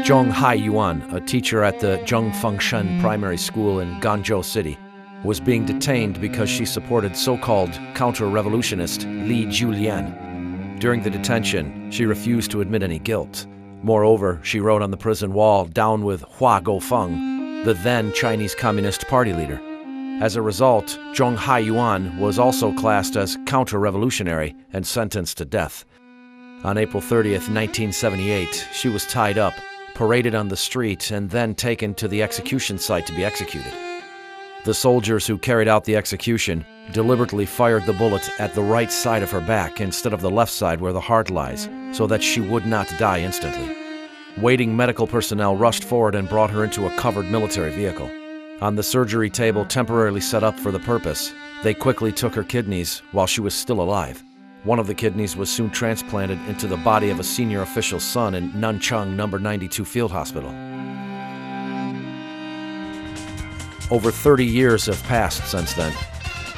Zhong Haiyuan, a teacher at the Zhongfengshen Primary School in Guangzhou City, was being detained because she supported so-called counter-revolutionist Li Julian. During the detention, she refused to admit any guilt. Moreover, she wrote on the prison wall, "Down with Hua Guofeng," the then Chinese Communist Party leader. As a result, Zhong Haiyuan was also classed as counter-revolutionary and sentenced to death. On April 30th, 1978, she was tied up, paraded on the street, and then taken to the execution site to be executed. The soldiers who carried out the execution deliberately fired the bullet at the right side of her back instead of the left side where the heart lies, so that she would not die instantly. Waiting medical personnel rushed forward and brought her into a covered military vehicle. On the surgery table temporarily set up for the purpose, they quickly took her kidneys while she was still alive. One of the kidneys was soon transplanted into the body of a senior official's son in Nanchang No. 92 Field Hospital. Over 30 years have passed since then.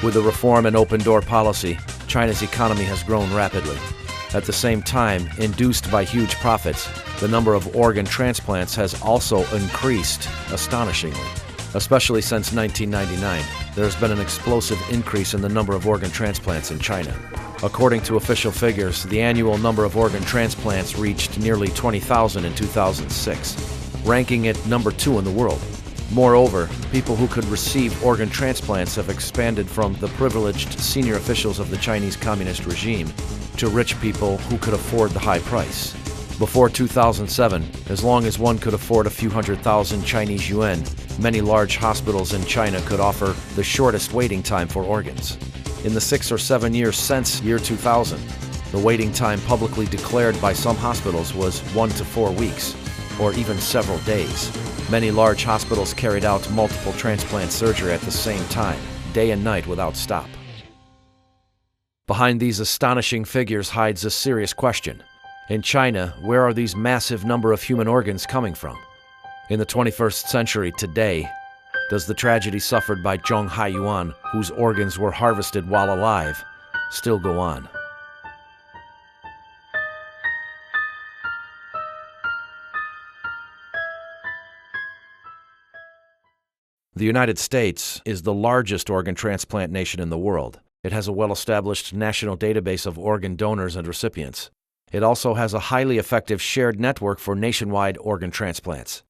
With the reform and open-door policy, China's economy has grown rapidly. At the same time, induced by huge profits, the number of organ transplants has also increased astonishingly. Especially since 1999, there has been an explosive increase in the number of organ transplants in China. According to official figures, the annual number of organ transplants reached nearly 20,000 in 2006, ranking it number 2 in the world. Moreover, people who could receive organ transplants have expanded from the privileged senior officials of the Chinese Communist regime to rich people who could afford the high price. Before 2007, as long as one could afford a few $100,000 Chinese yuan, many large hospitals in China could offer the shortest waiting time for organs. In the 6 or 7 years since year 2000, the waiting time publicly declared by some hospitals was 1 to 4 weeks, or even several days. Many large hospitals carried out multiple transplant surgery at the same time, day and night without stop. Behind these astonishing figures hides a serious question. In China, where are these massive number of human organs coming from? In the 21st century today, does the tragedy suffered by Zhong Haiyuan, whose organs were harvested while alive, still go on? The United States is the largest organ transplant nation in the world. It has a well-established national database of organ donors and recipients. It also has a highly effective shared network for nationwide organ transplants.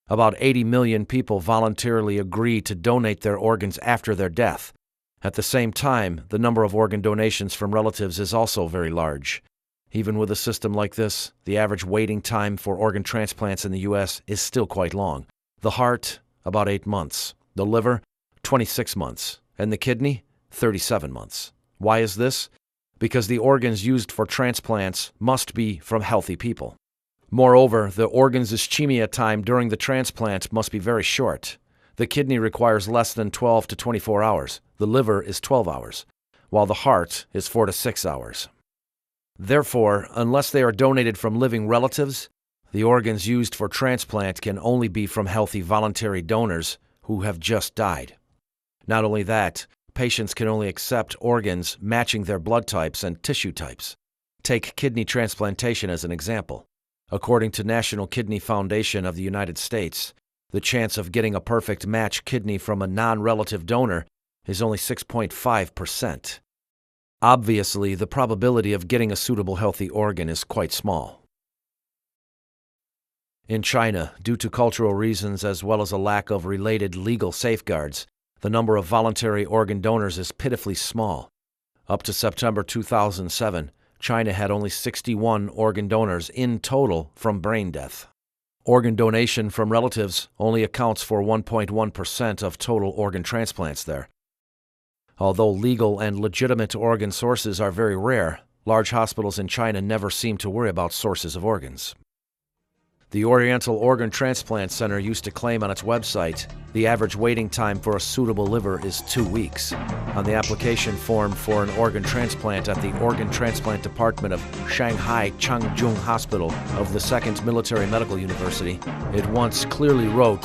About 80 million people voluntarily agree to donate their organs after their death. At the same time, the number of organ donations from relatives is also very large. Even with a system like this, the average waiting time for organ transplants in the U.S. is still quite long. The heart, about 8 months. The liver, 26 months. And the kidney, 37 months. Why is this? Because the organs used for transplants must be from healthy people. Moreover, the organ's ischemia time during the transplant must be very short. The kidney requires less than 12 to 24 hours. The liver is 12 hours, while the heart is 4 to 6 hours. Therefore, unless they are donated from living relatives, the organs used for transplant can only be from healthy voluntary donors who have just died. Not only that, patients can only accept organs matching their blood types and tissue types. Take kidney transplantation as an example. According to National Kidney Foundation of the United States, the chance of getting a perfect match kidney from a non-relative donor is only 6.5%. Obviously, the probability of getting a suitable healthy organ is quite small. In China, due to cultural reasons as well as a lack of related legal safeguards, the number of voluntary organ donors is pitifully small. Up to September 2007, China had only 61 organ donors in total from brain death. Organ donation from relatives only accounts for 1.1% of total organ transplants there. Although legal and legitimate organ sources are very rare, large hospitals in China never seem to worry about sources of organs. The Oriental Organ Transplant Center used to claim on its website the average waiting time for a suitable liver is 2 weeks. On the application form for an organ transplant at the Organ Transplant Department of Shanghai Changjung Hospital of the 2nd Military Medical University, it once clearly wrote,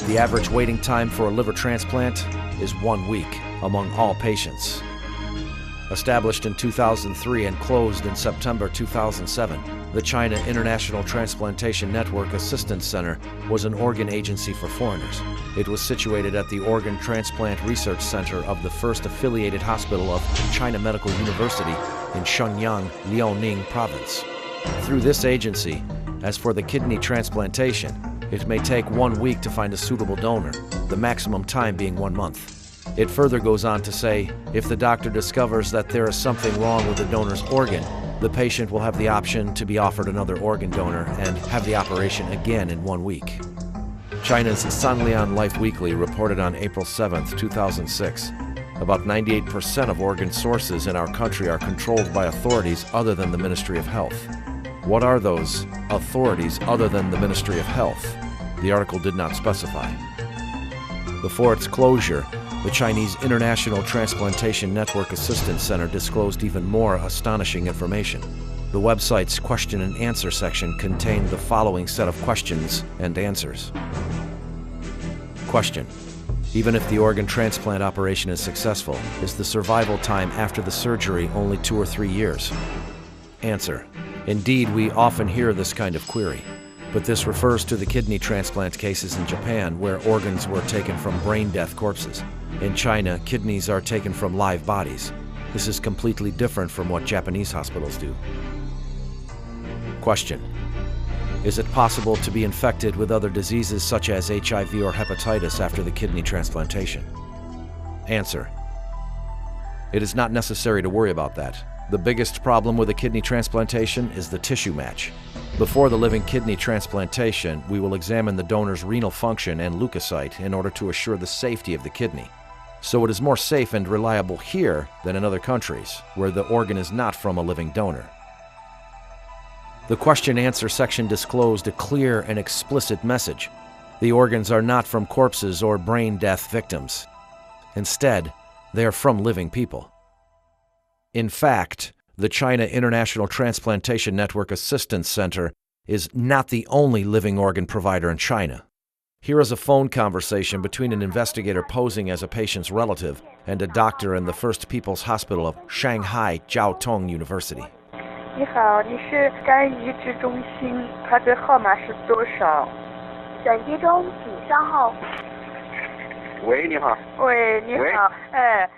the average waiting time for a liver transplant is 1 week among all patients. Established in 2003 and closed in September 2007, The China International Transplantation Network Assistance Center was an organ agency for foreigners. It was situated at the Organ Transplant Research Center of the first affiliated hospital of China Medical University in Shenyang, Liaoning Province. Through this agency, as for the kidney transplantation, it may take 1 week to find a suitable donor, the maximum time being 1 month. It further goes on to say, if the doctor discovers that there is something wrong with the donor's organ, the patient will have the option to be offered another organ donor and have the operation again in 1 week. China's Sanlian Life Weekly reported on April 7, 2006, about 98% of organ sources in our country are controlled by authorities other than the Ministry of Health. What are those authorities other than the Ministry of Health? The article did not specify. Before its closure, the Chinese International Transplantation Network Assistance Center disclosed even more astonishing information. The website's question and answer section contained the following set of questions and answers. Question: even if the organ transplant operation is successful, is the survival time after the surgery only 2 or 3 years? Answer: indeed, we often hear this kind of query, but this refers to the kidney transplant cases in Japan where organs were taken from brain-death corpses. In China, kidneys are taken from live bodies. This is completely different from what Japanese hospitals do. Question: is it possible to be infected with other diseases such as HIV or hepatitis after the kidney transplantation? Answer: it is not necessary to worry about that. The biggest problem with a kidney transplantation is the tissue match. Before the living kidney transplantation, we will examine the donor's renal function and leukocyte in order to assure the safety of the kidney. So it is more safe and reliable here than in other countries, where the organ is not from a living donor. The question-answer section disclosed a clear and explicit message. The organs are not from corpses or brain death victims. Instead, they are from living people. In fact, the China International Transplantation Network Assistance Center is not the only living organ provider in China. Here is a phone conversation between an investigator posing as a patient's relative and a doctor in the First People's Hospital of Shanghai Jiao Tong University. 你好，你是肝移植中心，它的号码是多少？转接中，请稍后。喂，你好。喂，你好。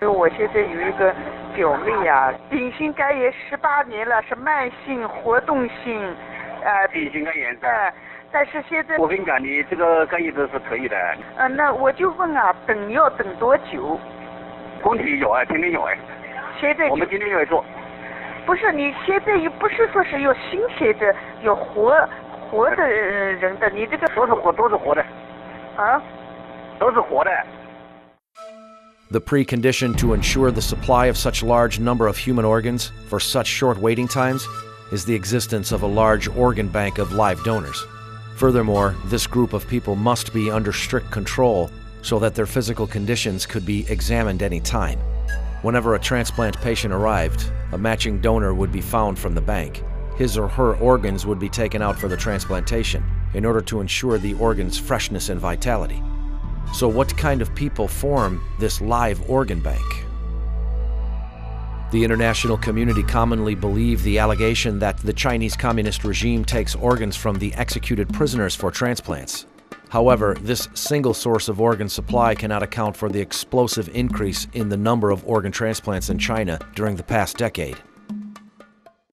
我现在有一个表妹啊，丙型肝炎18年了，是慢性活动性，丙型肝炎。但是现在我跟你讲，你这个肝移植是可以的。那我就问啊，要等多久？工体有啊，天天有哎。现在我们今天就来做。不是，你现在又不是说是有新鲜的，有活的人的，你这个都是活的。啊？都是活的。The precondition to ensure the supply of such large number of human organs for such short waiting times is the existence of a large organ bank of live donors. Furthermore, this group of people must be under strict control so that their physical conditions could be examined any time. Whenever a transplant patient arrived, a matching donor would be found from the bank. His or her organs would be taken out for the transplantation in order to ensure the organ's freshness and vitality. So what kind of people form this live organ bank? The international community commonly believe the allegation that the Chinese communist regime takes organs from the executed prisoners for transplants. However, this single source of organ supply cannot account for the explosive increase in the number of organ transplants in China during the past decade.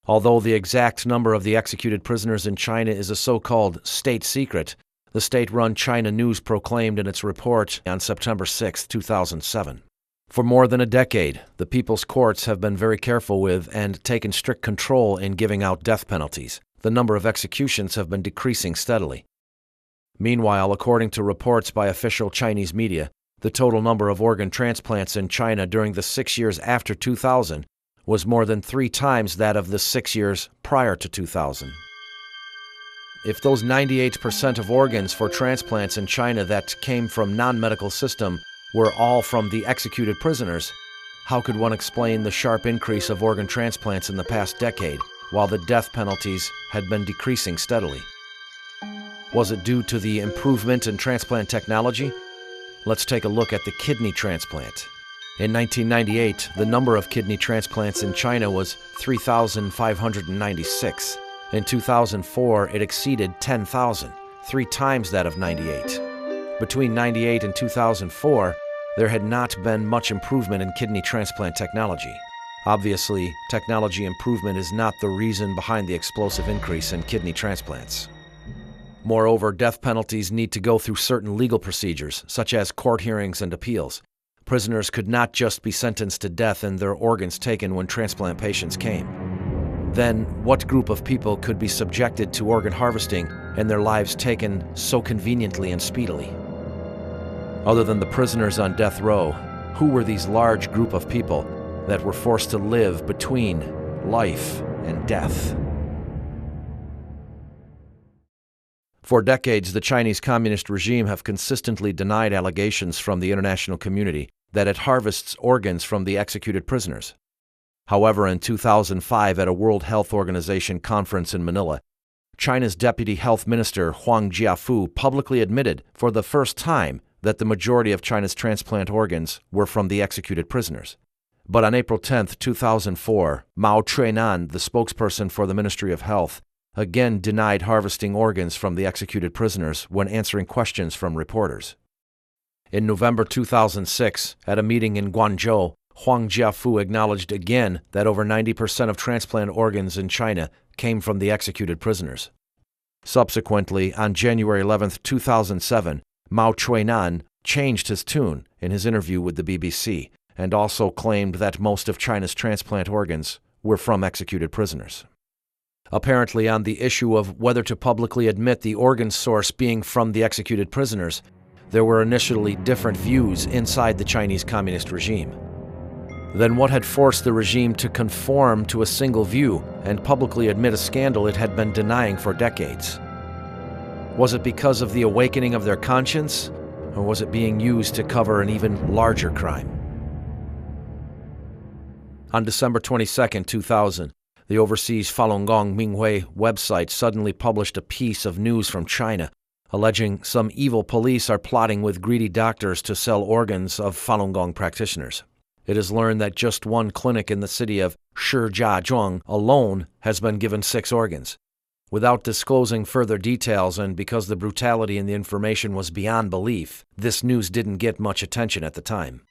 Although the exact number of the executed prisoners in China is a so-called state secret, the state-run China News proclaimed in its report on September 6, 2007. For more than a decade, the people's courts have been very careful with and taken strict control in giving out death penalties. The number of executions have been decreasing steadily. Meanwhile, according to reports by official Chinese media, the total number of organ transplants in China during the 6 years after 2000 was more than 3 times that of the 6 years prior to 2000. If those 98% of organs for transplants in China that came from non-medical system were all from the executed prisoners, how could one explain the sharp increase of organ transplants in the past decade, while the death penalties had been decreasing steadily? Was it due to the improvement in transplant technology? Let's take a look at the kidney transplant. In 1998, the number of kidney transplants in China was 3,596. In 2004, it exceeded 10,000, 3 times that of '98. Between '98 and 2004, there had not been much improvement in kidney transplant technology. Obviously, technology improvement is not the reason behind the explosive increase in kidney transplants. Moreover, death penalties need to go through certain legal procedures, such as court hearings and appeals. Prisoners could not just be sentenced to death and their organs taken when transplant patients came. Then, what group of people could be subjected to organ harvesting and their lives taken so conveniently and speedily? Other than the prisoners on death row, who were these large group of people that were forced to live between life and death? For decades, the Chinese Communist regime have consistently denied allegations from the international community that it harvests organs from the executed prisoners. However, in 2005, at a World Health Organization conference in Manila, China's Deputy Health Minister Huang Jiafu publicly admitted for the first time that the majority of China's transplant organs were from the executed prisoners. But on April 10, 2004, Mao Chuinan, the spokesperson for the Ministry of Health, again denied harvesting organs from the executed prisoners when answering questions from reporters. In November 2006, at a meeting in Guangzhou, Huang Jiafu acknowledged again that over 90% of transplant organs in China came from the executed prisoners. Subsequently, on January 11, 2007, Mao Chuinan changed his tune in his interview with the BBC and also claimed that most of China's transplant organs were from executed prisoners. Apparently, on the issue of whether to publicly admit the organ source being from the executed prisoners, there were initially different views inside the Chinese Communist regime. Then what had forced the regime to conform to a single view and publicly admit a scandal it had been denying for decades? Was it because of the awakening of their conscience, or was it being used to cover an even larger crime? On December 22, 2000, the overseas Falun Gong Minghui website suddenly published a piece of news from China, alleging some evil police are plotting with greedy doctors to sell organs of Falun Gong practitioners. It is learned that just one clinic in the city of Shijiazhuang alone has been given 6 organs. Without disclosing further details and because the brutality in the information was beyond belief, this news didn't get much attention at the time.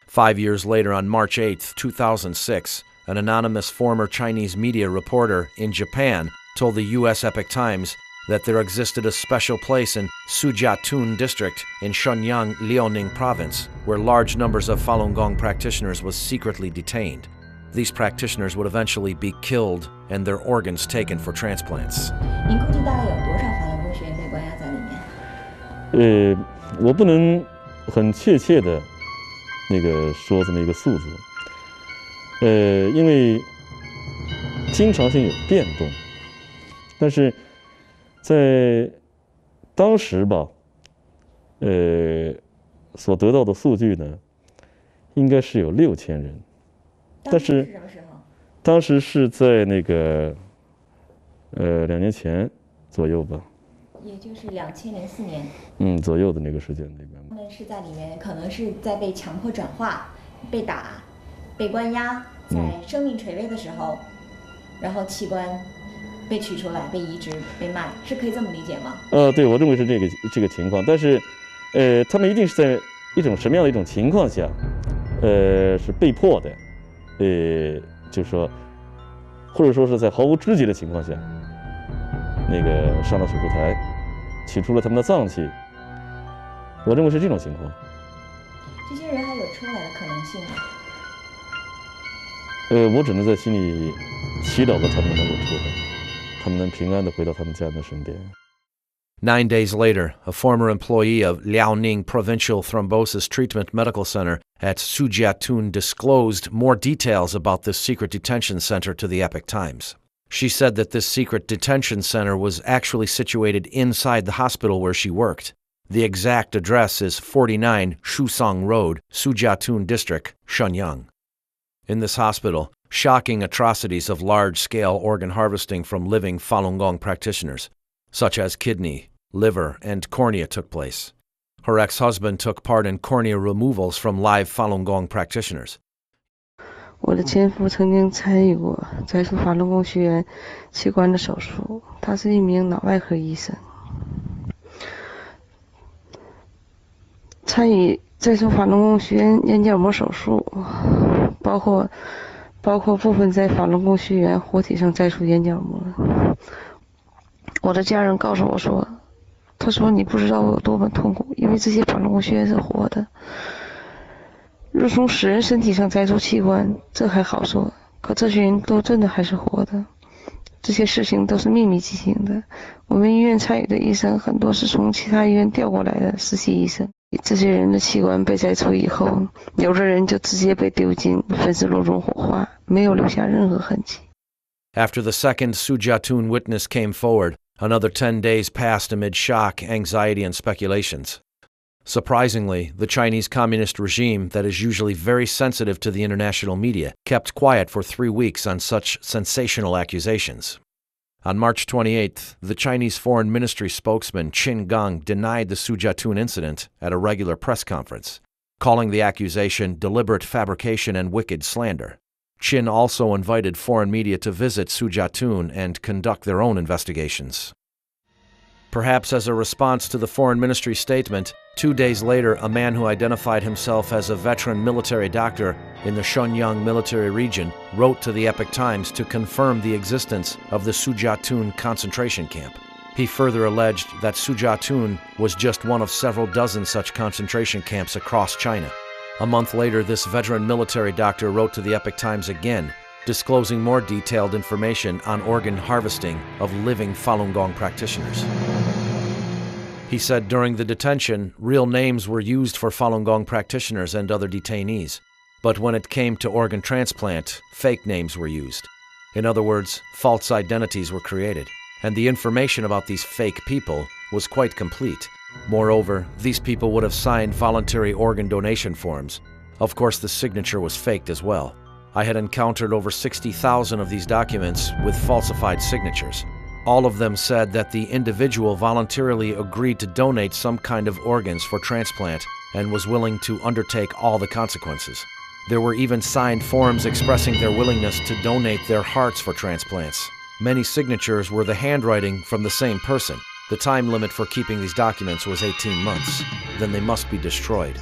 5 years later, on March 8, 2006, an anonymous former Chinese media reporter in Japan told the U.S. Epoch Times that there existed a special place in Sujiatun district in Shenyang, Liaoning province, where large numbers of Falun Gong practitioners was secretly detained. These practitioners would eventually be killed and their organs taken for transplants. 您估计大概有多少法轮功学员被关押在里面？我不能很确切的说这么一个数字，因为经常性有变动，但是在当时吧，所得到的数据呢，应该是有6000人，但是什么时候？当时是在2年前左右吧，也就是2004年，左右的那个时间里面。他们是在里面，可能是在被强迫转化、被打、被关押，在生命垂危的时候，然后器官被取出来、被移植、被卖，是可以这么理解吗？对，我认为是这个情况，但是，他们一定是在一种什么样的一种情况下，是被迫的，就是说，或者说是在毫无知觉的情况下，上到手术台，取出了他们的脏器，我认为是这种情况。这些人还有出来的可能性吗？我只能在心里祈祷着他们能够出来，他们能平安地回到他们家人的身边。9 days later, a former employee of Liaoning Provincial Thrombosis Treatment Medical Center at Sujiatun disclosed more details about this secret detention center to the Epoch Times. She said that this secret detention center was actually situated inside the hospital where she worked. The exact address is 49 Shusong Road, Sujiatun District, Shenyang. In this hospital, shocking atrocities of large-scale organ harvesting from living Falun Gong practitioners, such as kidney, liver, and cornea, took place. Her ex-husband took part in cornea removals from live Falun Gong practitioners. 我的前夫曾经参与过摘除法轮功学员器官的手术，他是一名脑外科医生。参与摘除法轮功学员眼角膜手术，包括部分在法轮功学员活体上摘除眼角膜。我的家人告诉我说，他说你不知道我有多么痛苦，因为这些法轮功学员是活的。若从死人身体上摘除器官，这还好说，可这些人都真的还是活的。这些事情都是秘密进行的。我们医院参与的医生很多是从其他医院调过来的实习医生。这些人的器官被摘除以后，有的人就直接被丢进焚尸炉中火化，没有留下任何痕迹。 After the second Sujatun witness came forward, another 10 days passed amid shock, anxiety, and speculations. Surprisingly, the Chinese Communist regime, that is usually very sensitive to the international media, kept quiet for 3 weeks on such sensational accusations. On March 28th, the Chinese Foreign Ministry spokesman Qin Gang denied the Sujatun incident at a regular press conference, calling the accusation deliberate fabrication and wicked slander. Qin also invited foreign media to visit Sujatun and conduct their own investigations. Perhaps as a response to the Foreign Ministry statement, 2 days later, a man who identified himself as a veteran military doctor in the Shenyang military region wrote to the Epoch Times to confirm the existence of the Sujatun concentration camp. He further alleged that Sujatun was just one of several dozen such concentration camps across China. A month later, this veteran military doctor wrote to the Epoch Times again, disclosing more detailed information on organ harvesting of living Falun Gong practitioners. He said during the detention, real names were used for Falun Gong practitioners and other detainees, but when it came to organ transplant, fake names were used. In other words, false identities were created, and the information about these fake people was quite complete. Moreover, these people would have signed voluntary organ donation forms. Of course, the signature was faked as well. I had encountered over 60,000 of these documents with falsified signatures. All of them said that the individual voluntarily agreed to donate some kind of organs for transplant and was willing to undertake all the consequences. There were even signed forms expressing their willingness to donate their hearts for transplants. Many signatures were the handwriting from the same person. The time limit for keeping these documents was 18 months. Then they must be destroyed.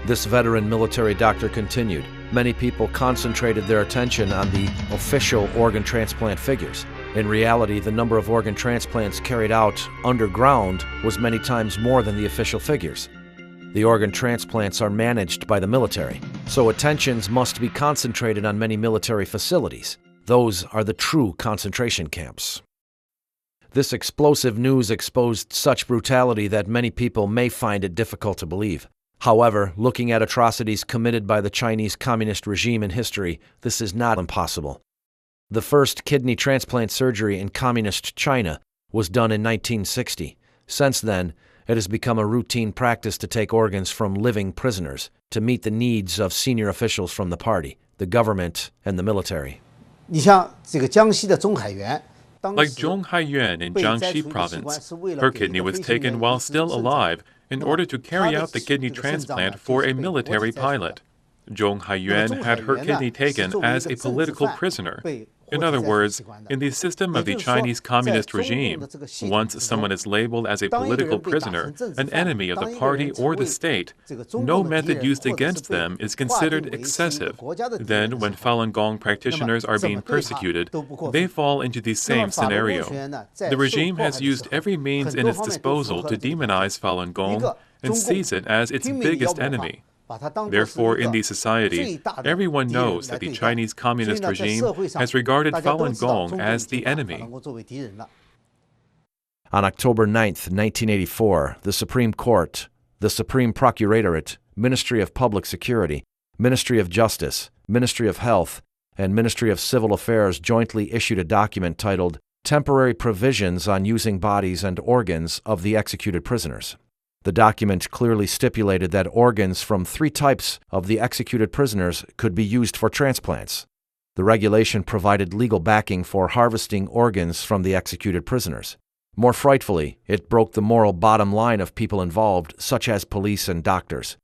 This veteran military doctor continued. Many people concentrated their attention on the official organ transplant figures. In reality, the number of organ transplants carried out underground was many times more than the official figures. The organ transplants are managed by the military, so attentions must be concentrated on many military facilities. Those are the true concentration camps. This explosive news exposed such brutality that many people may find it difficult to believe. However, looking at atrocities committed by the Chinese Communist regime in history, this is not impossible. The first kidney transplant surgery in Communist China was done in 1960. Since then, it has become a routine practice to take organs from living prisoners to meet the needs of senior officials from the party, the government, and the military. 你像这个江西的钟海源。 Like Zhong Haiyuan in Jiangxi province, her kidney was taken while still alive in order to carry out the kidney transplant for a military pilot. Zhong Haiyuan had her kidney taken as a political prisoner. In other words, in the system of the Chinese Communist regime, once someone is labeled as a political prisoner, an enemy of the party or the state, no method used against them is considered excessive. Then, when Falun Gong practitioners are being persecuted, they fall into the same scenario. The regime has used every means in its disposal to demonize Falun Gong and sees it as its biggest enemy. Therefore, in the society, everyone knows that the Chinese Communist regime has regarded Falun Gong as the enemy. On October 9, 1984, the Supreme Court, the Supreme Procuratorate, Ministry of Public Security, Ministry of Justice, Ministry of Health, and Ministry of Civil Affairs jointly issued a document titled Temporary Provisions on Using Bodies and Organs of the Executed Prisoners. The document clearly stipulated that organs from 3 types of the executed prisoners could be used for transplants. The regulation provided legal backing for harvesting organs from the executed prisoners. More frightfully, it broke the moral bottom line of people involved, such as police and doctors.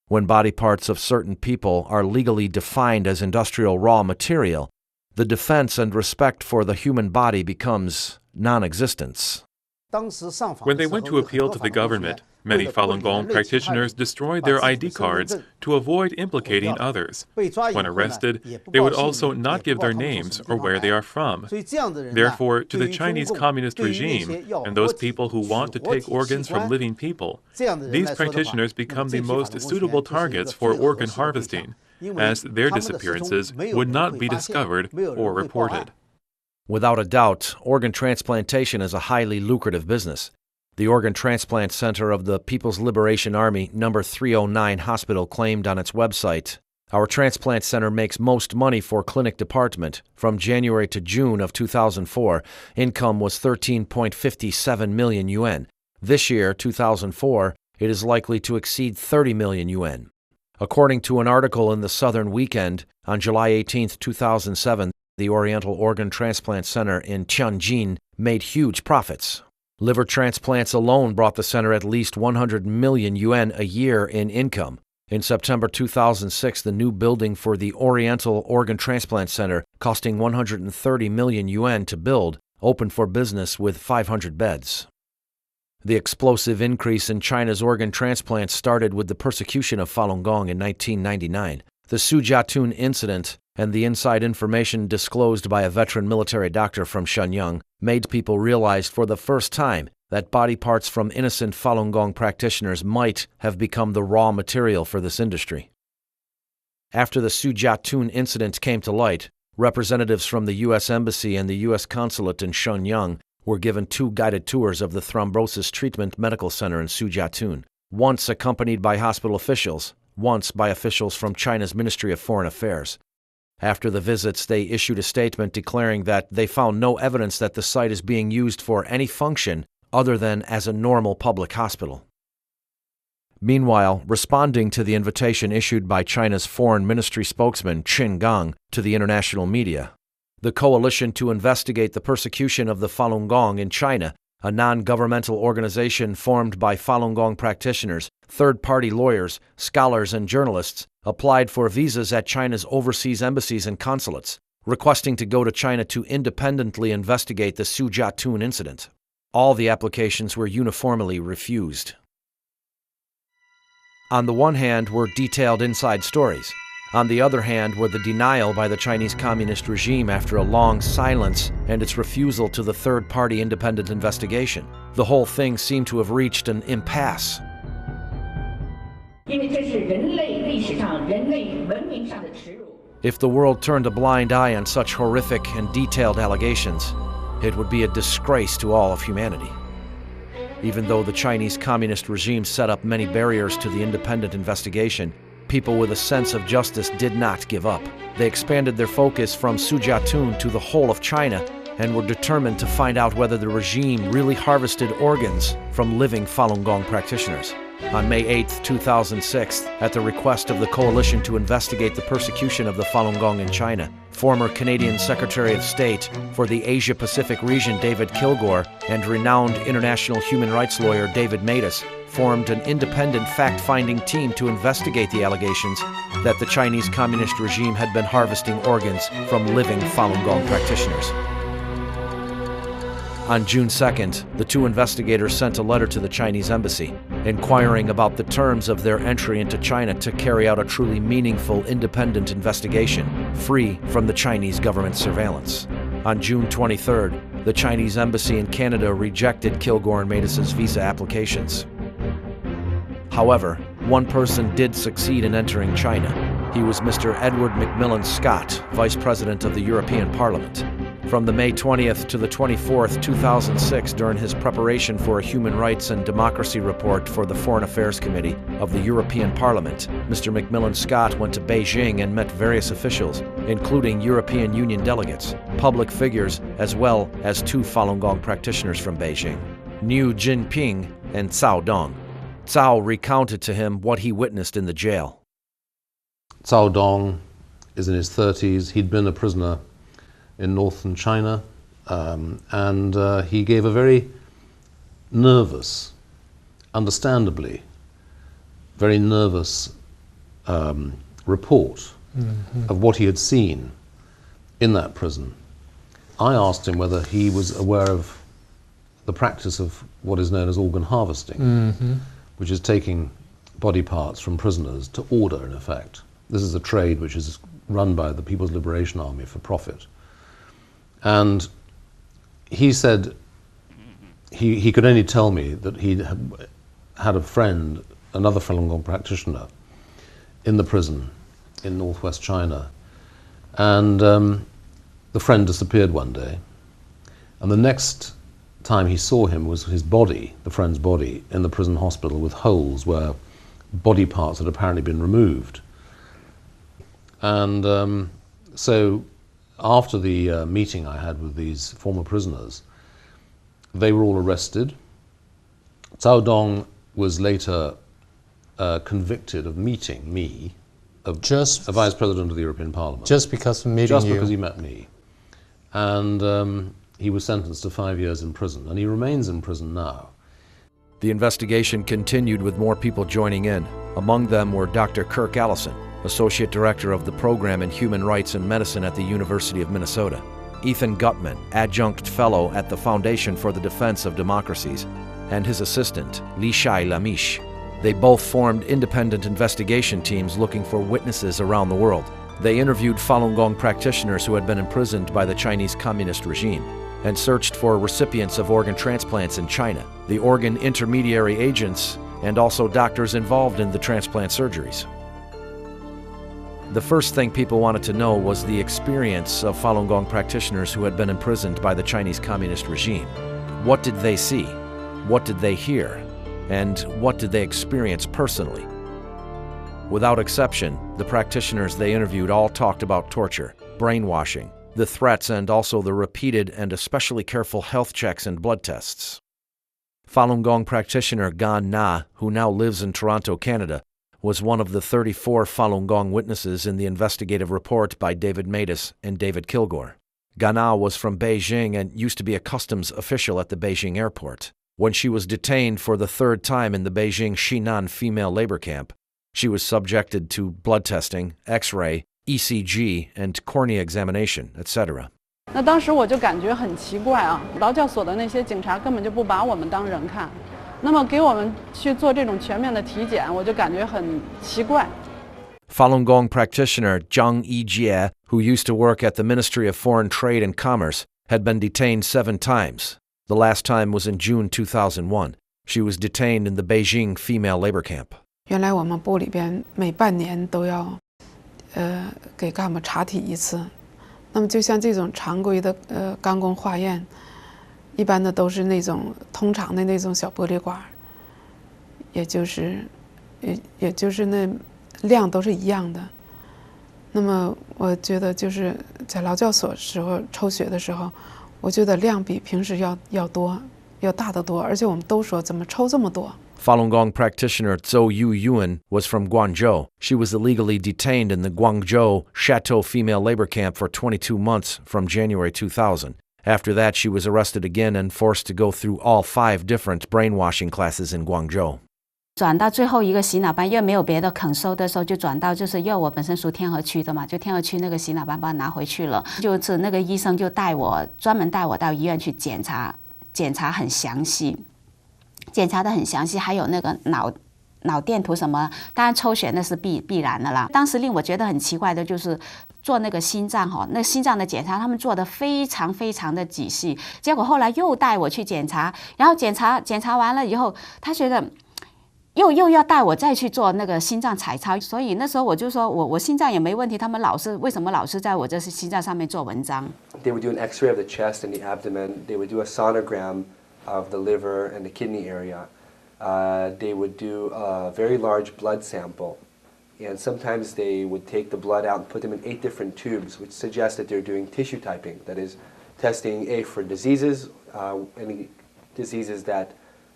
When body parts of certain people are legally defined as industrial raw material, the defense and respect for the human body becomes non-existent. When they went to appeal to the government, many Falun Gong practitioners destroyed their ID cards to avoid implicating others. When arrested, they would also not give their names or where they are from. Therefore, to the Chinese communist regime and those people who want to take organs from living people, these practitioners become the most suitable targets for organ harvesting, as their disappearances would not be discovered or reported. Without a doubt, organ transplantation is a highly lucrative business. The Organ Transplant Center of the People's Liberation Army No. 309 Hospital claimed on its website, "Our transplant center makes most money for clinic department. From January to June of 2004, income was 13.57 million yuan. This year, 2004, it is likely to exceed 30 million yuan." According to an article in the Southern Weekend, on July 18, 2007, the Oriental Organ Transplant Center in Tianjin made huge profits. Liver transplants alone brought the center at least 100 million yuan a year in income. In September 2006, the new building for the Oriental Organ Transplant Center, costing 130 million yuan to build, opened for business with 500 beds. The explosive increase in China's organ transplants started with the persecution of Falun Gong in 1999. The Sujiatun incident and the inside information disclosed by a veteran military doctor from Shenyang made people realize for the first time that body parts from innocent Falun Gong practitioners might have become the raw material for this industry. After the Sujiatun incident came to light, representatives from the U.S. Embassy and the U.S. Consulate in Shenyang were given 2 guided tours of the Thrombosis Treatment Medical Center in Sujiatun, once accompanied by hospital officials, once by officials from China's Ministry of Foreign Affairs. After the visits, they issued a statement declaring that they found no evidence that the site is being used for any function other than as a normal public hospital. Meanwhile, responding to the invitation issued by China's Foreign Ministry spokesman Qin Gang to the international media, the Coalition to Investigate the Persecution of the Falun Gong in China, a non-governmental organization formed by Falun Gong practitioners, third-party lawyers, scholars, and journalists, applied for visas at China's overseas embassies and consulates, requesting to go to China to independently investigate the Sujiatun incident. All the applications were uniformly refused. On the one hand were detailed inside stories. On the other hand were the denial by the Chinese Communist regime after a long silence and its refusal to the third-party independent investigation. The whole thing seemed to have reached an impasse. If the world turned a blind eye on such horrific and detailed allegations, it would be a disgrace to all of humanity. Even though the Chinese Communist regime set up many barriers to the independent investigation, people with a sense of justice did not give up. They expanded their focus from Sujiatun to the whole of China and were determined to find out whether the regime really harvested organs from living Falun Gong practitioners. On May 8, 2006, at the request of the Coalition to Investigate the Persecution of the Falun Gong in China, former Canadian Secretary of State for the Asia-Pacific region David Kilgour and renowned international human rights lawyer David Matas formed an independent fact-finding team to investigate the allegations that the Chinese Communist regime had been harvesting organs from living Falun Gong practitioners. On June 2nd, the 2 investigators sent a letter to the Chinese embassy, inquiring about the terms of their entry into China to carry out a truly meaningful, independent investigation, free from the Chinese government surveillance. On June 23rd, the Chinese embassy in Canada rejected Kilgour and Matas's visa applications. However, one person did succeed in entering China. He was Mr. Edward McMillan Scott, Vice President of the European Parliament. From the May 20th to the 24th, 2006, during his preparation for a Human Rights and Democracy report for the Foreign Affairs Committee of the European Parliament, Mr. McMillan Scott went to Beijing and met various officials, including European Union delegates, public figures, as well as 2 Falun Gong practitioners from Beijing, Niu Jinping and Cao Dong. Cao recounted to him what he witnessed in the jail. Cao Dong is in his 30s. He'd been a prisoner in northern China, and he gave a very nervous, understandably, very nervous report of what he had seen in that prison, I asked him whether he was aware of the practice of what is known as organ harvesting, which is taking body parts from prisoners to order, in effect. This is a trade which is run by the People's Liberation Army for profit. And he said he could only tell me that he had a friend, another Falun Gong practitioner, in the prison in northwest China. And the friend disappeared one day. And the next time he saw him was his body, the friend's body, in the prison hospital with holes where body parts had apparently been removed. And so after the meeting I had with these former prisoners, they were all arrested. Cao Dong was later convicted of meeting me, a vice president of the European Parliament. Just because of meeting Just you? because he met me. And he was sentenced to 5 years in prison, and he remains in prison now. The investigation continued with more people joining in. Among them were Dr. Kirk Allison, Associate Director of the Program in Human Rights and Medicine at the University of Minnesota; Ethan Gutman, Adjunct Fellow at the Foundation for the Defense of Democracies; and his assistant, Li Shai Lamish. They both formed independent investigation teams looking for witnesses around the world. They interviewed Falun Gong practitioners who had been imprisoned by the Chinese Communist regime and searched for recipients of organ transplants in China, the organ intermediary agents, and also doctors involved in the transplant surgeries. The first thing people wanted to know was the experience of Falun Gong practitioners who had been imprisoned by the Chinese Communist regime. What did they see? What did they hear? And what did they experience personally? Without exception, the practitioners they interviewed all talked about torture, brainwashing, the threats, and also the repeated and especially careful health checks and blood tests. Falun Gong practitioner Gan Na, who now lives in Toronto, Canada, was one of the 34 Falun Gong witnesses in the investigative report by David Matus and David Kilgore. Gan Na was from Beijing and used to be a customs official at the Beijing airport. When she was detained for the third time in the Beijing Xinan female labor camp, she was subjected to blood testing, X-ray, ECG, and cornea examination, etc. 那当时我就感觉很奇怪啊，劳教所的那些警察根本就不把我们当人看，那么给我们去做这种全面的体检，我就感觉很奇怪。 Falun Gong practitioner Zhang Yijie, who used to work at the Ministry of Foreign Trade and Commerce, had been detained 7 times. The last time was in June 2001. She was detained in the Beijing female labor camp. 原来我们部里边每半年都要给干部查体一次。那么就像这种常规的钢弓化验，一般的都是那种通常的那种小玻璃管，也就是那量都是一样的。那么我觉得就是在劳教所时候抽血的时候，我觉得量比平时要多，要大得多，而且我们都说怎么抽这么多。 Falun Gong practitioner Zhou Yuan was from Guangzhou. She was illegally detained in the Guangzhou Chateau female labor camp for 22 months from January 2000. After that, she was arrested again and forced to go through all 5 different brainwashing classes in Guangzhou. 转到最后一个洗脑班，因为没有别的肯收的时候，就转到就是因为我本身属天河区的嘛，就天河区那个洗脑班把我拿回去了。就是那个医生就专门带我到医院去检查很详细。 检查得很详细，还有那个脑电图什么，当然抽血那是必然的啦。当时令我觉得很奇怪的就是做那个心脏那心脏的检查，他们做得非常非常的仔细。结果后来又带我去检查，然后检查完了以后，他觉得又要带我再去做那个心脏彩超，所以那时候我就说我心脏也没问题，他们为什么老是在我这心脏上面做文章 ？They would do an X-ray of the chest and the abdomen. They would do a sonogram of the liver and the kidney area. They would do a very large blood sample, and sometimes they would take the blood out and put them in 8 different tubes, which suggests that they're doing tissue typing, that is, testing for diseases, any diseases that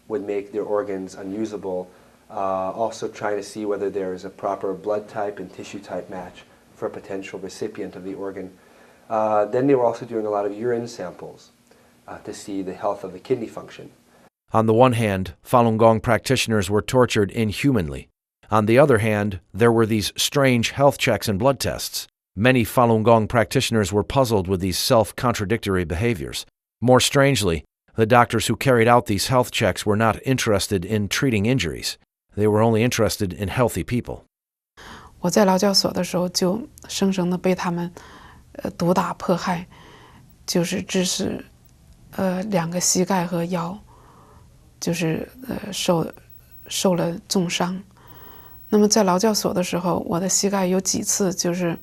would make their organs unusable, also trying to see whether there is a proper blood type and tissue type match for a potential recipient of the organ. Then they were also doing a lot of urine samples to see the health of the kidney function. On the one hand, Falun Gong practitioners were tortured inhumanly. On the other hand, there were these strange health checks and blood tests. Many Falun Gong practitioners were puzzled with these self-contradictory behaviors. More strangely, the doctors who carried out these health checks were not interested in treating injuries. They were only interested in healthy people. 我在劳教所的时候就生生的被他们毒打迫害，就是致使2个膝盖和腰就是受了重伤。那么在劳教所的时候，我的膝盖有几次就是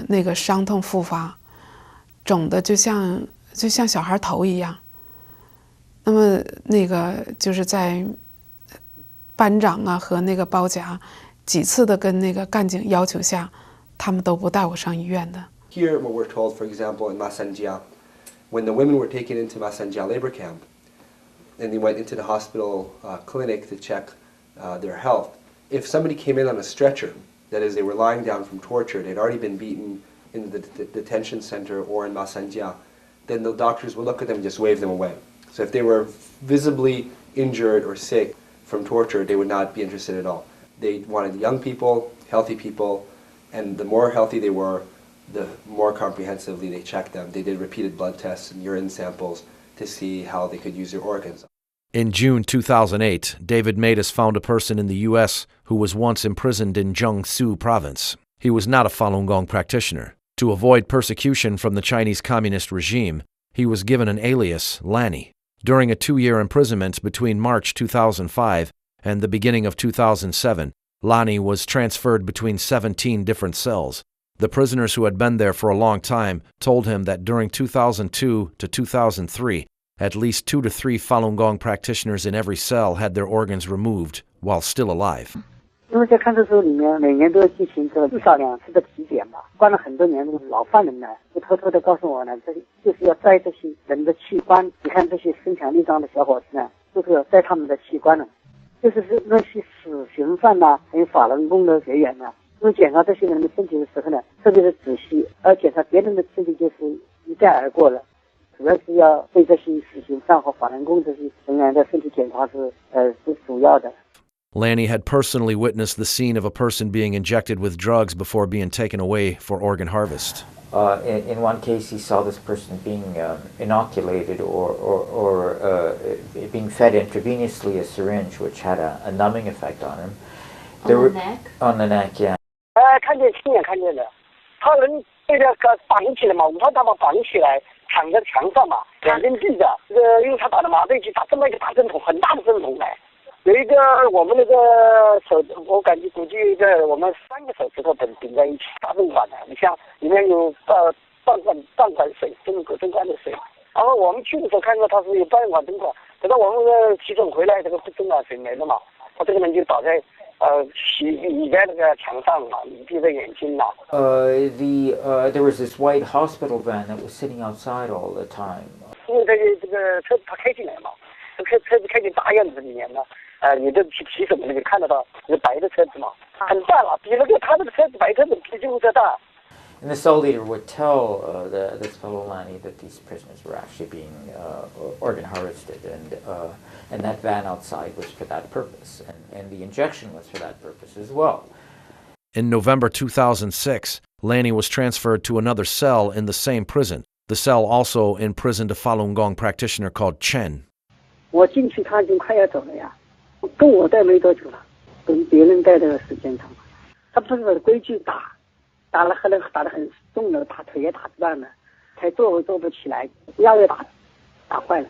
那个伤痛复发，肿的就像小孩头一样。那么那个就是在班长啊和那个包夹几次的跟那个干警要求下，他们都不带我上医院的。Here, what we're told, for example, in Masanjia, when the women were taken into Masanjia labor camp, and they went into the hospital clinic to check their health, if somebody came in on a stretcher, that is, they were lying down from torture, they'd already been beaten in the detention center or in Masanjia, then the doctors would look at them and just wave them away. So if they were visibly injured or sick from torture, they would not be interested at all. They wanted young people, healthy people, and the more healthy they were, the more comprehensively they checked them. They did repeated blood tests and urine samples to see how they could use their organs. In June 2008, David Matus found a person in the U.S. who was once imprisoned in Jiangsu province. He was not a Falun Gong practitioner. To avoid persecution from the Chinese Communist regime, he was given an alias, Lanny. During a 2-year imprisonment between March 2005 and the beginning of 2007, Lanny was transferred between 17 different cells. The prisoners who had been there for a long time told him that during 2002 to 2003, at least 2 to 3 Falun Gong practitioners in every cell had their organs removed while still alive. 因为在看守所里面，每年都要进行至少2次的体检吧。关了很多年的老犯人呢，就偷偷的告诉我呢，这就是要摘这些人的器官。你看这些身强力壮的小伙子呢，都是要摘他们的器官的。就是那些死刑犯呐，还有法轮功的学员呐，因为检查这些人的身体的时候呢，特别的仔细，而检查别人的身体就是一概而过了。主要是要对这些死刑犯和法轮功这些人员的身体检查是主要的。Lanny had personally witnessed the scene of a person being injected with drugs before being taken away for organ harvest. In one case, he saw this person being inoculated or being fed intravenously a syringe, which had a numbing effect on him. On the neck? On the neck, yeah. 看见亲眼看见的，他人被那个绑起来嘛，5号大把绑起来，躺在墙上嘛，2根锯子，用他打的麻醉剂打这么一个大针筒，很大的针筒来。有一个我们那个手，我感觉估计我们3个手指头顶在一起，大针管的，你像里面有半管水，针管的水。然后我们去的时候看到他是有半管针管，等到我们急诊回来，这个针管水没了嘛，他这个人就倒在倚在那个墙上嘛，闭着眼睛嘛。There was this white hospital van that was sitting outside all the time. 因为这个车子他开进来嘛，车子开进大院子里面了。你都去骑手那个看得到，是白的车子嘛，很大了，比那个他这个车子白车子比救护车大。And the cell leader would tell this fellow Lanny that these prisoners were actually being organ harvested, and that van outside was for that purpose, and the injection was for that purpose as well. In November 2006, Lanny was transferred to another cell in the same prison. The cell also imprisoned a Falun Gong practitioner called Chen. 我进去，他已经快要走了呀。跟我待没多久了，跟别人待的时间长。他不是规矩打了，后来打得很重了，打腿也打断了，才坐不起来，腰也打坏了，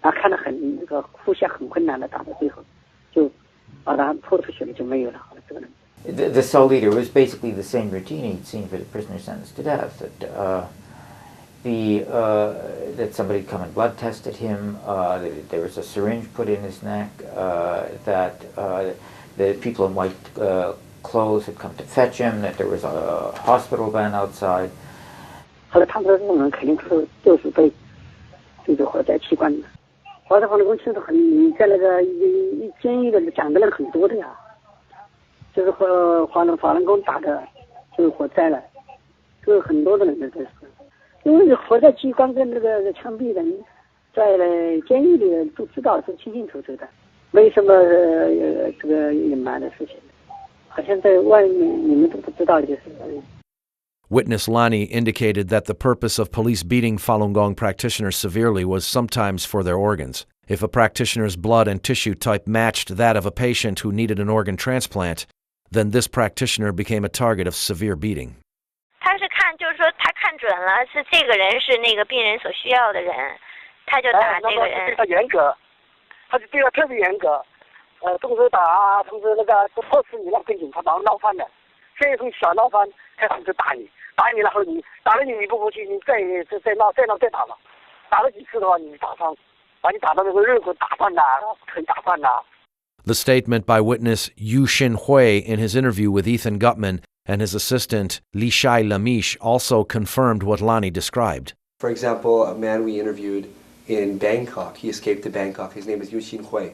然后看得很那个呼吸很困难的，打到最后就把他拖出去了，就没有了。好了，这个人。The cell leader was basically the same routine he'd seen for the prisoner sentenced to death. That somebody come and blood tested him, there was a syringe put in his neck, that the people in white clothes had come to fetch him, that there was a hospital van outside. 后来他们说这种人肯定就是被这个活摘器官的。华山法轮功其实在那个监狱里讲的人很多的呀，就是和法轮功打的，就是活摘了，就是很多的人都是。因为活摘器官跟那个枪毙人，在监狱里都知道是清清楚楚的。没什么这个隐瞒的事情，好像在外面你们都不知道就是而已。 Witness Lani indicated that the purpose of police beating Falun Gong practitioners severely was sometimes for their organs. If a practitioner's blood and tissue type matched that of a patient who needed an organ transplant, then this practitioner became a target of severe beating. 他是看，就是说他看准了是这个人是那个病人所需要的人，他就打这个人。对他严格，他就对他特别严格，动手打啊，同时那个迫使你跟警察闹翻的，先从小闹翻，开始就打你，打你然后你打了你不服气，你再闹再打了，打了几次的话你打伤，把你打到那个肋骨打断呐，腿打断呐。 The statement by witness Yu Xinhui in his interview with Ethan Gutman and his assistant Li Shai Lamish also confirmed what Lani described. For example, a man we interviewed in Bangkok, he escaped to Bangkok, his name is Yu Xinhui,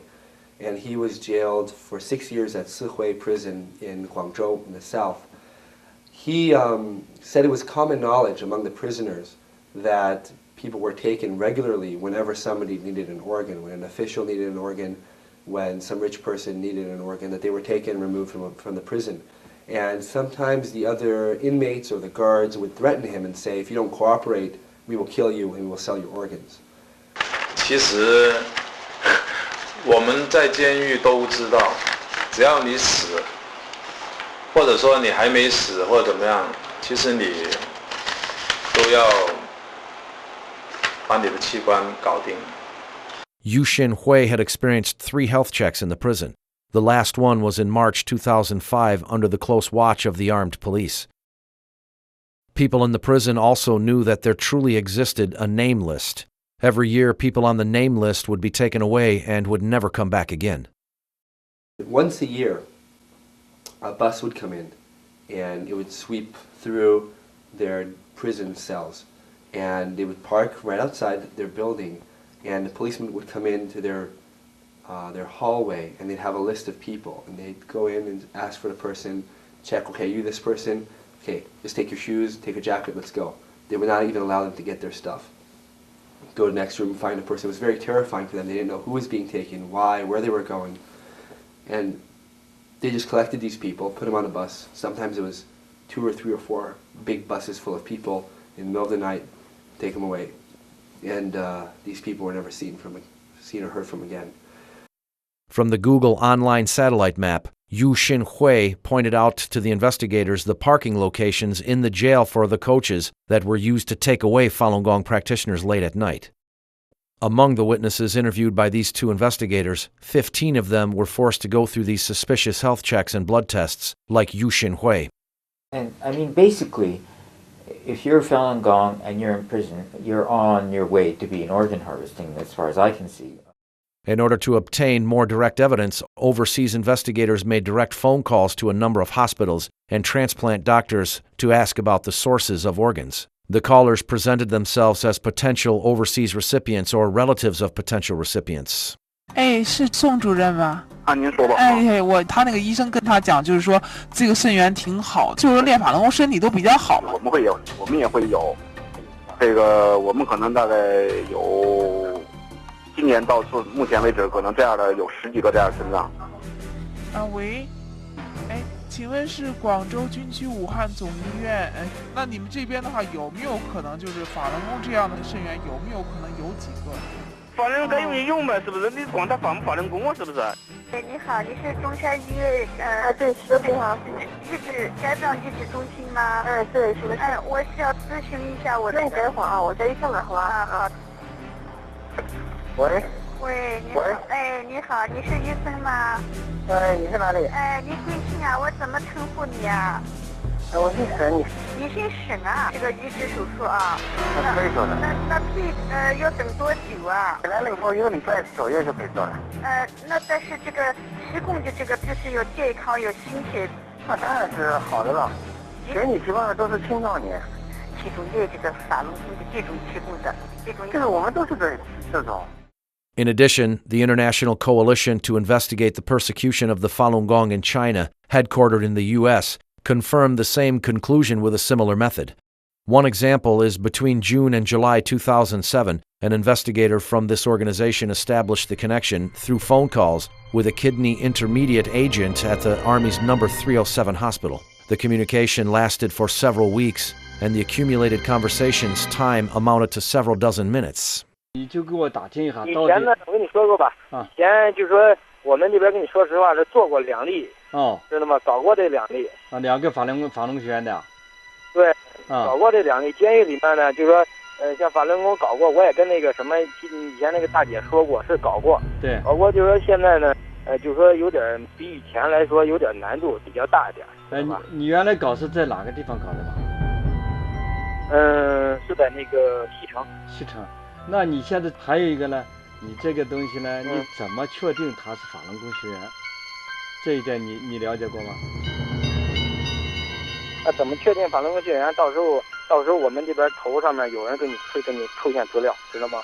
and he was jailed for 6 years at Sihui prison in Guangzhou in the south. He said it was common knowledge among the prisoners that people were taken regularly whenever somebody needed an organ, when an official needed an organ, when some rich person needed an organ, that they were taken and removed from the prison. And sometimes the other inmates or the guards would threaten him and say, if you don't cooperate, we will kill you and we will sell your organs. 其实我们在监狱都知道，只要你死，或者说你还没死或者怎么样，其实你都要把你的器官搞定。 Yu Xinhui had experienced 3 health checks in the prison. The last one was in March 2005 under the close watch of the armed police. People in the prison also knew that there truly existed a name list. Every year, people on the name list would be taken away and would never come back again. Once a year, a bus would come in and it would sweep through their prison cells, and they would park right outside their building, and the policeman would come into their hallway, and they'd have a list of people, and they'd go in and ask for the person, check, okay, you this person, okay, just take your shoes, take a jacket, let's go. They would not even allow them to get their stuff. Go to the next room, find a person. It was very terrifying for them. They didn't know who was being taken, why, where they were going. And they just collected these people, put them on a bus. Sometimes it was 2 or 3 or 4 big buses full of people in the middle of the night, take them away. And these people were never seen or heard from again. From the Google online satellite map, Yu Xinhui pointed out to the investigators the parking locations in the jail for the coaches that were used to take away Falun Gong practitioners late at night. Among the witnesses interviewed by these 2 investigators, 15 of them were forced to go through these suspicious health checks and blood tests, like Yu Xinhui. And I mean, basically, if you're Falun Gong and you're in prison, you're on your way to being organ harvesting, as far as I can see. In order to obtain more direct evidence, overseas investigators made direct phone calls to a number of hospitals and transplant doctors to ask about the sources of organs. The callers presented themselves as potential overseas recipients or relatives of potential recipients. 哎，是宋主任吗？啊，您说吧。哎，他那个医生跟他讲，就是说这个肾源挺好，就是练法轮功身体都比较好。我们也会有，这个我们可能大概有，今年到目前为止，可能这样的有10几个这样的肾脏。啊，喂，哎，请问是广州军区武汉总医院？哎，那你们这边的话，有没有可能就是法轮功这样的肾源，有没有可能有几个？ 法轮该用就用呗，是不是？你管他法轮功啊，是不是？哎，你好，你是中山医院对，是的，好，家长医治中心吗？对，是的。我是要咨询一下我的。那等会儿啊，我再一上来好吧？啊。喂。喂，你好。哎，你好，你是医生吗？你是哪里？你贵姓啊？我怎么称呼你啊？我姓沈，你姓沈啊？这个移植手术啊？可以做的。那要等多久啊？本来以后1个礼拜左右就可以做了。那但是这个提供的这个就是有健康有心血，那当然是好的了。给你提供的都是青少年，其中的这个法轮功的这种提供的，这个我们都是这种。 In addition, the International Coalition to Investigate the Persecution of the Falun Gong in China, headquartered in the U.S., confirmed the same conclusion with a similar method. One example is between June and July 2007, an investigator from this organization established the connection through phone calls with a kidney intermediate agent at the Army's No. 307 hospital. The communication lasted for several weeks, and the accumulated conversation's time amounted to several dozen minutes. 你就给我打听一下，以前呢，我跟你说过吧，以前就说我们这边跟你说实话是做过2例，知道吗？搞过这2例。2个法轮学院的。对，搞过这2例。监狱里面呢，就说像法轮功搞过，我也跟那个什么以前那个大姐说过，是搞过。对。搞过就说现在呢，就说有点比以前来说有点难度，比较大一点。你原来搞是在哪个地方搞的吧？是在那个西城。西城。那你现在还有一个呢？你这个东西呢，你怎么确定它是法轮功学员？这一点你了解过吗？怎么确定法轮功学员？到时候我们这边头上面有人会给你出现资料，知道吗？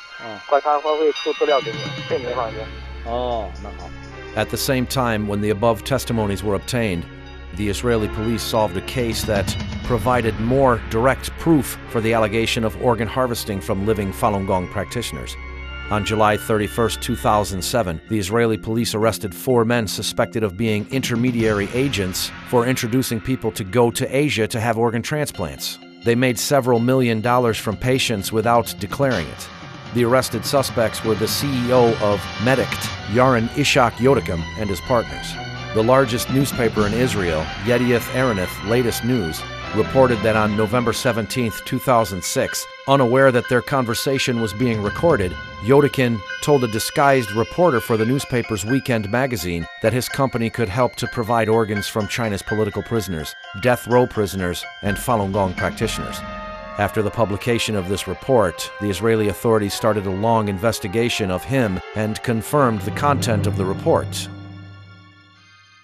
他会出资料给你，这你放心。那好。At the same time, when the above testimonies were obtained, the Israeli police solved a case that provided more direct proof for the allegation of organ harvesting from living Falun Gong practitioners. On July 31, 2007, the Israeli police arrested 4 men suspected of being intermediary agents for introducing people to go to Asia to have organ transplants. They made several $1 million from patients without declaring it. The arrested suspects were the CEO of Medict, Yaron Ishak Yodakim, and his partners. The largest newspaper in Israel, Yedioth Ahronoth Latest News, reported that on November 17, 2006, unaware that their conversation was being recorded, Yodakin told a disguised reporter for the newspaper's weekend magazine that his company could help to provide organs from China's political prisoners, death row prisoners, and Falun Gong practitioners. After the publication of this report, the Israeli authorities started a long investigation of him and confirmed the content of the report.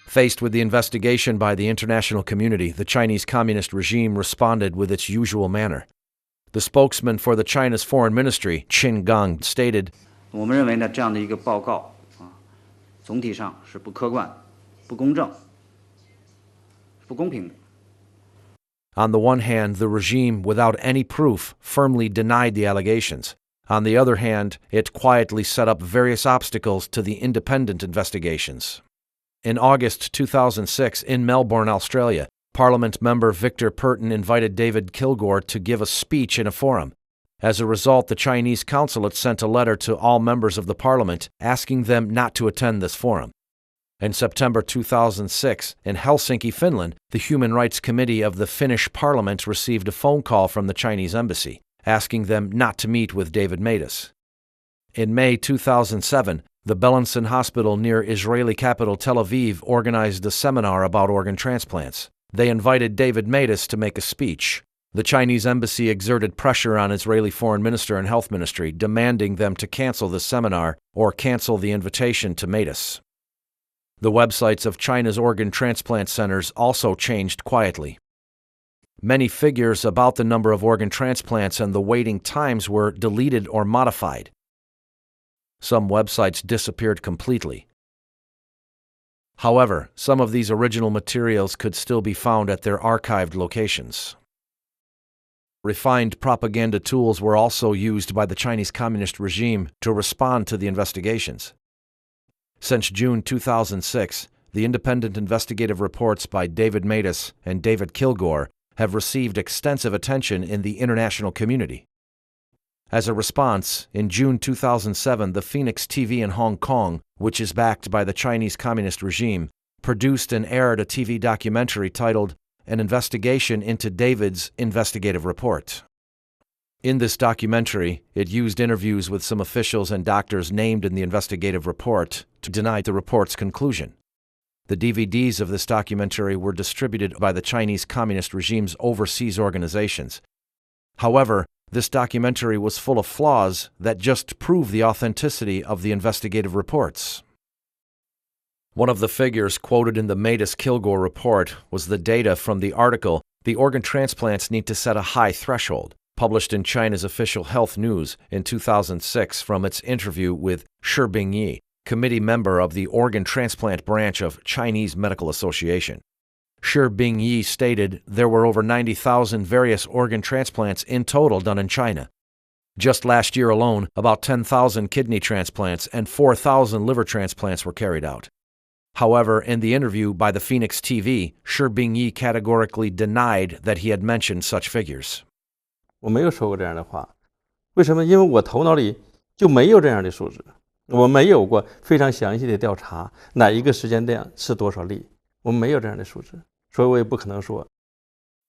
Faced with the investigation by the international community, the Chinese Communist regime responded with its usual manner. The spokesman for the China's foreign ministry, Qin Gang, stated, 我们认为呢，这样的一个报告总体上是不客观、不公正、不公平的。 On the one hand, the regime, without any proof, firmly denied the allegations. On the other hand, it quietly set up various obstacles to the independent investigations. In August 2006, in Melbourne, Australia, Parliament member Victor Purton invited David Kilgore to give a speech in a forum. As a result, the Chinese consulate sent a letter to all members of the parliament asking them not to attend this forum. In September 2006, in Helsinki, Finland, the Human Rights Committee of the Finnish Parliament received a phone call from the Chinese embassy, asking them not to meet with David Matas. In May 2007, the Belenson Hospital near Israeli capital Tel Aviv organized a seminar about organ transplants. They invited David Matas to make a speech. The Chinese embassy exerted pressure on Israeli Foreign Minister and Health Ministry, demanding them to cancel the seminar or cancel the invitation to Matas. The websites of China's organ transplant centers also changed quietly. Many figures about the number of organ transplants and the waiting times were deleted or modified. Some websites disappeared completely. However, some of these original materials could still be found at their archived locations. Refined propaganda tools were also used by the Chinese Communist regime to respond to the investigations. Since June 2006, the independent investigative reports by David Matas and David Kilgore have received extensive attention in the international community. As a response, in June 2007, the Phoenix TV in Hong Kong, which is backed by the Chinese Communist regime, produced and aired a TV documentary titled An Investigation into David's Investigative Report. In this documentary, it used interviews with some officials and doctors named in the investigative report to deny the report's conclusion. The DVDs of this documentary were distributed by the Chinese Communist regime's overseas organizations. However, this documentary was full of flaws that just prove the authenticity of the investigative reports. One of the figures quoted in the Matas-Kilgore report was the data from the article, "The Organ Transplants Need to Set a High Threshold," published in China's official health news in 2006 from its interview with Shi Bingyi, committee member of the organ transplant branch of Chinese Medical Association. Shi Bingyi stated there were over 90,000 various organ transplants in total done in China. Just last year alone, about 10,000 kidney transplants and 4,000 liver transplants were carried out. However, in the interview by the Phoenix TV, Shi Bingyi categorically denied that he had mentioned such figures. 我没有说过这样的话，为什么？因为我头脑里就没有这样的数字，我没有过非常详细的调查哪一个时间段是多少例，我们没有这样的数字，所以我也不可能说。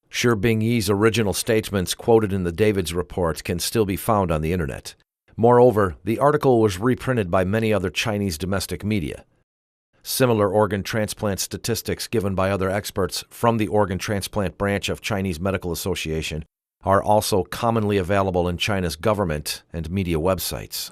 Shi Bingyi's original statements quoted in the Davids report can still be found on the internet. Moreover, the article was reprinted by many other Chinese domestic media. Similar organ transplant statistics given by other experts from the organ transplant branch of Chinese Medical Association are also commonly available in China's government and media websites.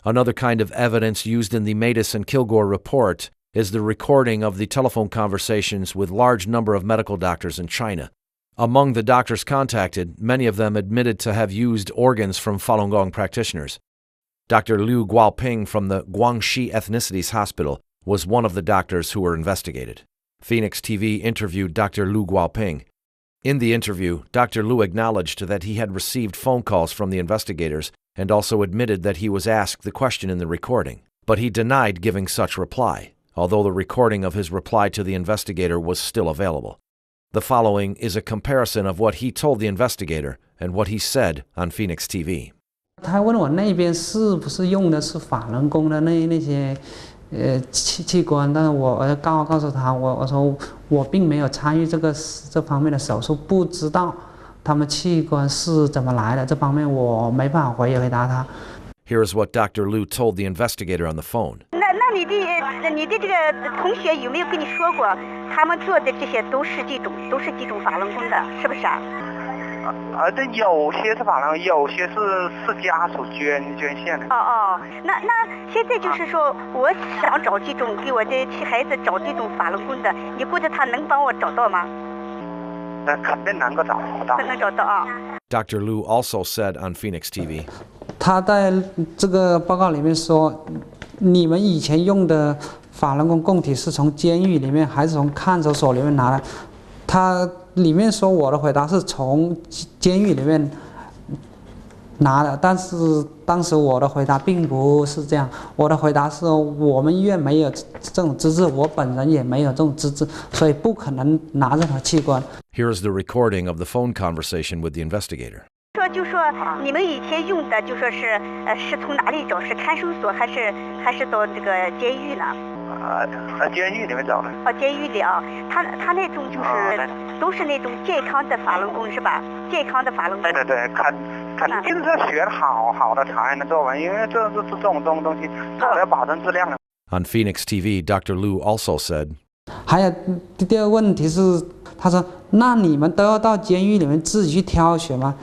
Another kind of evidence used in the Matus and Kilgore report is the recording of the telephone conversations with large number of medical doctors in China. Among the doctors contacted, many of them admitted to have used organs from Falun Gong practitioners. Dr. Liu Guaoping from the Guangxi Ethnicities Hospital was one of the doctors who were investigated. Phoenix TV interviewed Dr. Liu Guaoping. In the interview, Dr. Liu acknowledged that he had received phone calls from the investigators and also admitted that he was asked the question in the recording, but he denied giving such reply, although the recording of his reply to the investigator was still available. The following is a comparison of what he told the investigator and what he said on Phoenix TV. 他问我那边是不是用的是法轮功的那些器官，但是我告诉他，我说我并没有参与这方面的手术，不知道他们器官是怎么来的，这方面我没办法回答他。Here is what Dr. Liu told the investigator on the phone. 那你的这个同学有没有跟你说过，他们做的这些都是这种法轮功的，是不是啊？这有些是法轮，有些是家属捐献的。那现在就是说，我想找这种给我的孩子找这种法轮功的，你估计他能帮我找到吗？那肯定能够找到。能找到啊。Dr. Liu also said on Phoenix TV. 他在这个报告里面说，你们以前用的法轮功供体是从监狱里面还是从看守所里面拿的？他里面说我的回答是从监狱里面拿的，但是当时我的回答并不是这样，我的回答是我们医院没有这种资质，我本人也没有这种资质，所以不可能拿任何器官。Here is the recording of the phone conversation with the investigator. 就说你们以前用的就说是从哪里找？是看守所还是到这个监狱呢？监狱里面找的。监狱里啊，他那种就是都是那种健康的法轮功是吧？健康的法轮功。对，肯定是学好的才能做完，因为这种东西做了要保证质量的。On Phoenix TV, Dr. Liu also said. 还有第二个问题是，他说：“那你们都要到监狱里面自己去挑选吗？”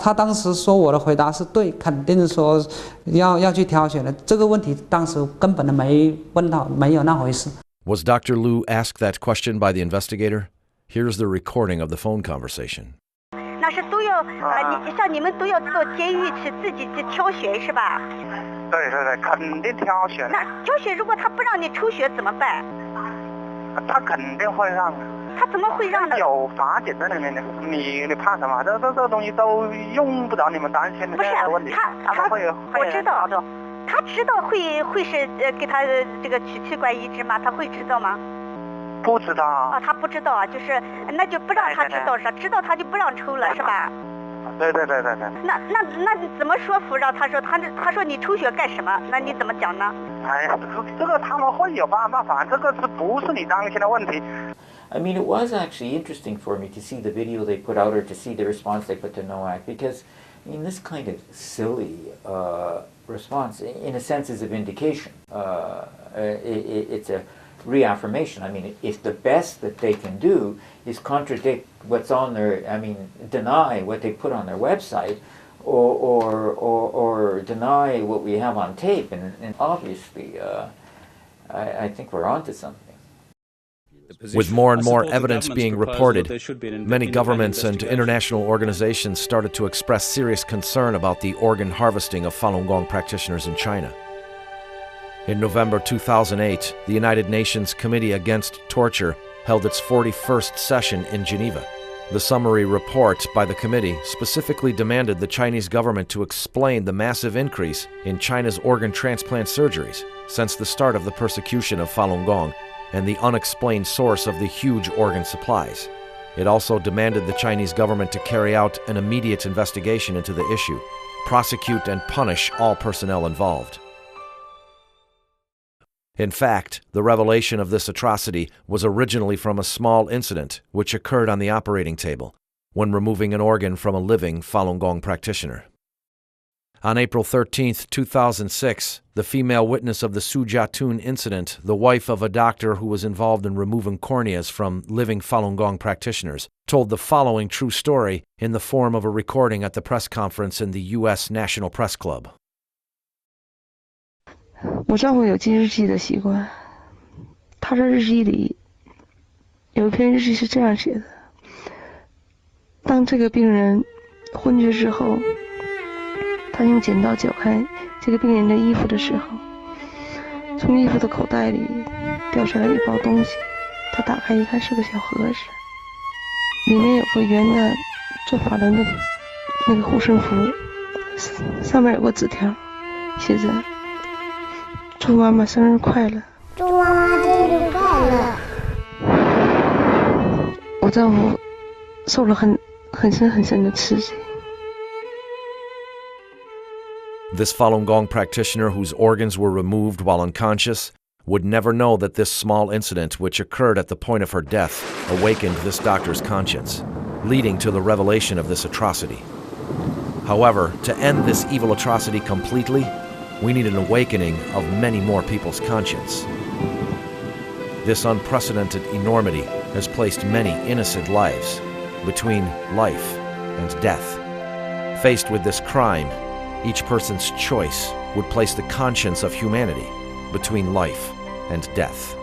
他当时说我的回答是对，肯定说要去挑选的。这个问题当时根本都没问到，没有那回事。Was Dr. Liu asked that question by the investigator? Here's the recording of the phone conversation. 那是都要像你们都要到监狱去自己去挑选是吧？对，肯定挑选。那挑选如果他不让你抽血怎么办？他肯定会让的。他怎么会让呢？有法检在里面的，你怕什么？这东西都用不着你们担心的问题。他会，我知道，他知道会是给他这个取器官移植吗？他会知道吗？不知道啊。他不知道啊，就是那就不让他知道是吧？知道他就不让抽了是吧？对。那怎么说服让他说他说你抽血干什么？那你怎么讲呢？哎呀，这个他们会有办法，这个不是你担心的问题。I mean, it was actually interesting for me to see the video they put out or to see the response they put to NOAC because, I mean, this kind of silly response, in a sense, is a vindication. It's a reaffirmation. I mean, if the best that they can do is contradict what's on their, I mean, deny what they put on their website or deny what we have on tape, and obviously, I think we're onto something. With more and more evidence being reported, many governments and international organizations started to express serious concern about the organ harvesting of Falun Gong practitioners in China. In November 2008, the United Nations Committee Against Torture held its 41st session in Geneva. The summary report by the committee specifically demanded the Chinese government to explain the massive increase in China's organ transplant surgeries since the start of the persecution of Falun Gong and the unexplained source of the huge organ supplies. It also demanded the Chinese government to carry out an immediate investigation into the issue, prosecute and punish all personnel involved. In fact, the revelation of this atrocity was originally from a small incident which occurred on the operating table when removing an organ from a living Falun Gong practitioner. On April 13, 2006, the female witness of the Sujiatun incident, the wife of a doctor who was involved in removing corneas from living Falun Gong practitioners, told the following true story in the form of a recording at the press conference in the U.S. National Press Club. 我丈夫有记日记的习惯，他的日记里有一篇日记是这样写的：当这个病人昏厥之后，他用剪刀绞开这个病人的衣服的时候，从衣服的口袋里掉出来一包东西，他打开一看是个小盒子，里面有个圆的做法轮的那个护身符，上面有个纸条，写着祝妈妈生日快乐。祝妈妈生日快乐。我丈夫受了很深的刺激。This Falun Gong practitioner whose organs were removed while unconscious would never know that this small incident which occurred at the point of her death awakened this doctor's conscience, leading to the revelation of this atrocity. However, to end this evil atrocity completely, we need an awakening of many more people's conscience. This unprecedented enormity has placed many innocent lives between life and death. Faced with this crime, each person's choice would place the conscience of humanity between life and death.